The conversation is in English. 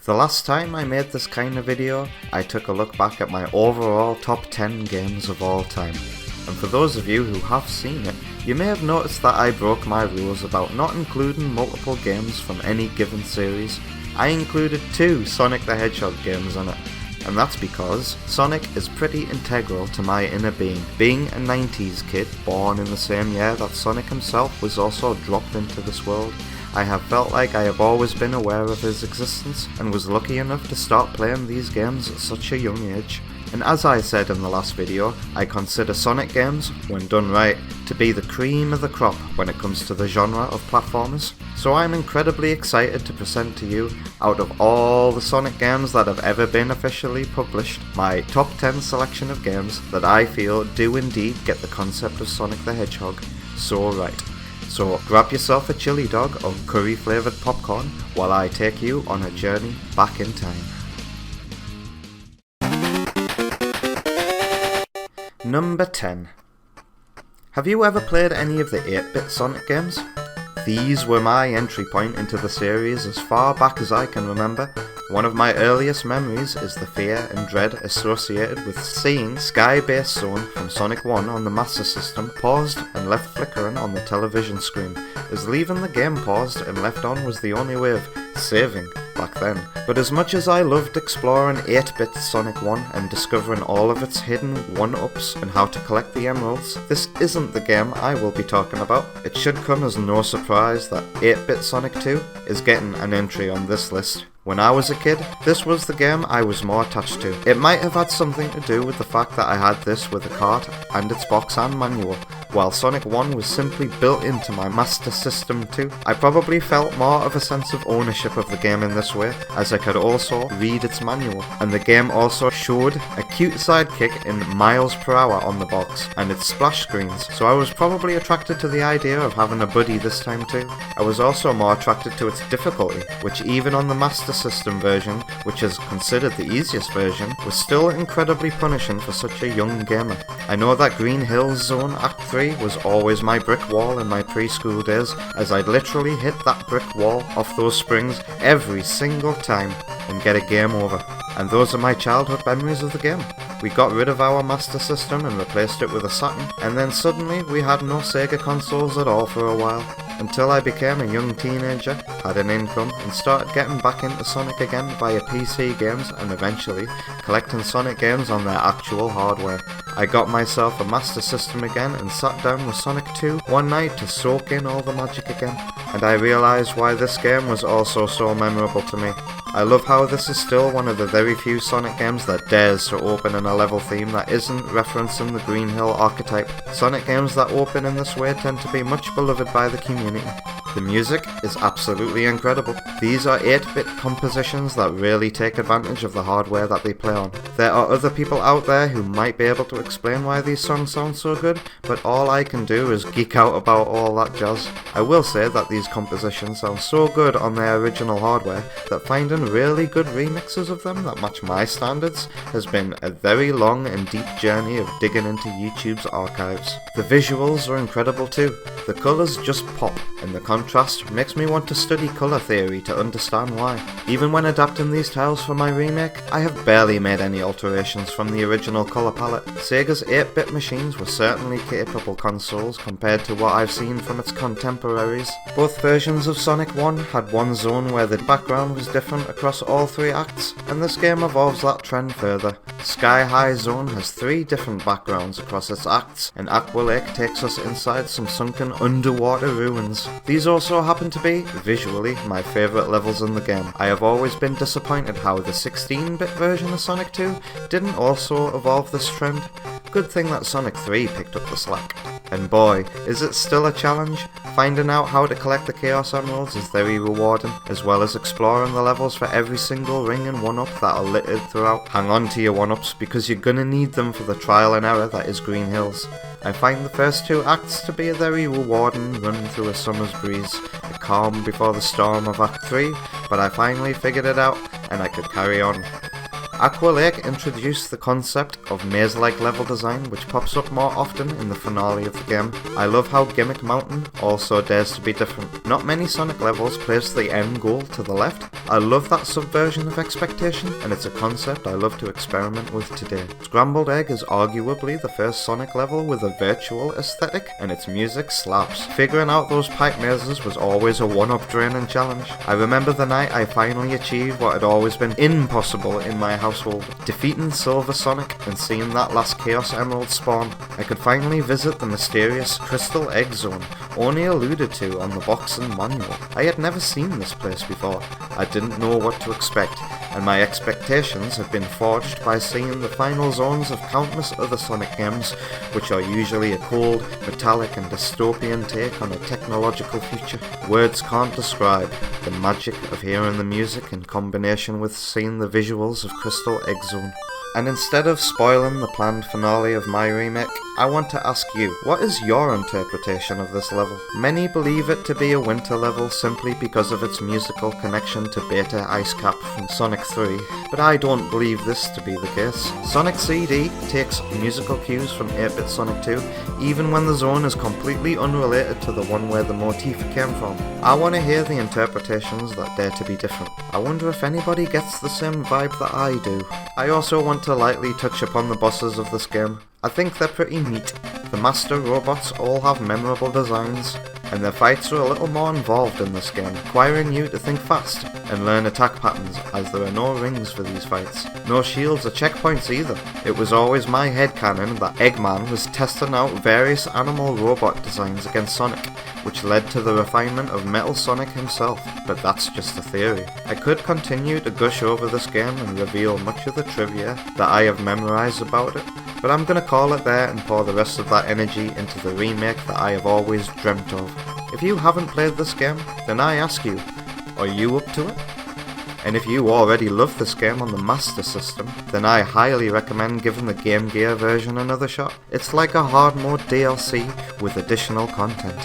The last time I made this kind of video, I took a look back at my overall top 10 games of all time. And for those of you who have seen it, you may have noticed that I broke my rules about not including multiple games from any given series. I included 2 Sonic the Hedgehog games in it. And that's because Sonic is pretty integral to my inner being. Being a 90s kid, born in the same year that Sonic himself was also dropped into this world, I have felt like I have always been aware of his existence and was lucky enough to start playing these games at such a young age. And as I said in the last video, I consider Sonic games, when done right, to be the cream of the crop when it comes to the genre of platformers. So I'm incredibly excited to present to you, out of all the Sonic games that have ever been officially published, my top 10 selection of games that I feel do indeed get the concept of Sonic the Hedgehog so right. So grab yourself a chili dog or curry flavoured popcorn while I take you on a journey back in time. Number 10. Have you ever played any of the 8-bit Sonic games? These were my entry point into the series as far back as I can remember. One of my earliest memories is the fear and dread associated with seeing Sky-based Zone from Sonic 1 on the Master System paused and left flickering on the television screen, as leaving the game paused and left on was the only way of saving back then. But as much as I loved exploring 8-bit Sonic 1 and discovering all of its hidden 1-ups and how to collect the emeralds, this isn't the game I will be talking about. It should come as no surprise that 8-bit Sonic 2 is getting an entry on this list. When I was a kid, this was the game I was more attached to. It might have had something to do with the fact that I had this with a cart and its box and manual, while Sonic 1 was simply built into my Master System 2. I probably felt more of a sense of ownership of the game in this way, as I could also read its manual, and the game also showed a cute sidekick in miles per hour on the box, and its splash screens, so I was probably attracted to the idea of having a buddy this time too. I was also more attracted to its difficulty, which even on the Master System version, which is considered the easiest version, was still incredibly punishing for such a young gamer. I know that Green Hills Zone Act 3 was always my brick wall in my preschool days, as I'd literally hit that brick wall off those springs every single time and get a game over. And those are my childhood memories of the game. We got rid of our Master System and replaced it with a Saturn, and then suddenly we had no Sega consoles at all for a while, until I became a young teenager, had an income, and started getting back into Sonic again via PC games and eventually collecting Sonic games on their actual hardware. I got myself a Master System again and sat down with Sonic 2 one night to soak in all the magic again, and I realised why this game was also so memorable to me. I love how this is still one of the very few Sonic games that dares to open in a level theme that isn't referencing the Green Hill archetype. Sonic games that open in this way tend to be much beloved by the community. The music is absolutely incredible. These are 8-bit compositions that really take advantage of the hardware that they play on. There are other people out there who might be able to explain why these songs sound so good, but all I can do is geek out about all that jazz. I will say that these compositions sound so good on their original hardware that finding really good remixes of them that match my standards has been a very long and deep journey of digging into YouTube's archives. The visuals are incredible too. The colours just pop, and the contrast makes me want to study colour theory to understand why. Even when adapting these tiles for my remake, I have barely made any alterations from the original colour palette. Sega's 8-bit machines were certainly capable consoles compared to what I've seen from its contemporaries. Both versions of Sonic 1 had one zone where the background was different across all 3 acts, and this game evolves that trend further. Sky High Zone has 3 different backgrounds across its acts, and Aqua Lake takes us inside some sunken underwater ruins. These also happen to be, visually, my favourite levels in the game. I have always been disappointed how the 16-bit version of Sonic 2 didn't also evolve this trend. Good thing that Sonic 3 picked up the slack. And boy, is it still a challenge. Finding out how to collect the Chaos Emeralds is very rewarding, as well as exploring the levels for every single ring and 1-up that are littered throughout. Hang on to your 1-ups because you're gonna need them for the trial and error that is Green Hills. I find the first 2 acts to be a very rewarding run through a summer's breeze, a calm before the storm of Act 3, but I finally figured it out and I could carry on. Aqua Lake introduced the concept of maze-like level design, which pops up more often in the finale of the game. I love how Gimmick Mountain also dares to be different. Not many Sonic levels place the end goal to the left. I love that subversion of expectation, and it's a concept I love to experiment with today. Scrambled Egg is arguably the first Sonic level with a virtual aesthetic, and its music slaps. Figuring out those pipe mazes was always a one-up draining challenge. I remember the night I finally achieved what had always been impossible in my household. Defeating Silver Sonic and seeing that last Chaos Emerald spawn. I could finally visit the mysterious Crystal Egg Zone, only alluded to on the box and manual. I had never seen this place before. I didn't know what to expect, and my expectations have been forged by seeing the final zones of countless other Sonic games, which are usually a cold, metallic and dystopian take on a technological future. Words can't describe the magic of hearing the music in combination with seeing the visuals of Crystal Egg Zone. And instead of spoiling the planned finale of my remake, I want to ask you, what is your interpretation of this level? Many believe it to be a winter level simply because of its musical connection to Beta Ice Cap from Sonic 3, but I don't believe this to be the case. Sonic CD takes musical cues from 8-bit Sonic 2, even when the zone is completely unrelated to the one where the motif came from. I want to hear the interpretations that dare to be different. I wonder if anybody gets the same vibe that I do. I also want to lightly touch upon the bosses of this game. I think they're pretty neat. The master robots all have memorable designs, and their fights are a little more involved in this game, requiring you to think fast and learn attack patterns, as there are no rings for these fights. No shields or checkpoints either. It was always my headcanon that Eggman was testing out various animal robot designs against Sonic, which led to the refinement of Metal Sonic himself, but that's just a theory. I could continue to gush over this game and reveal much of the trivia that I have memorized about it, but I'm gonna call it there and pour the rest of that energy into the remake that I have always dreamt of. If you haven't played this game, then I ask you, are you up to it? And if you already love this game on the Master System, then I highly recommend giving the Game Gear version another shot. It's like a hard mode DLC with additional content.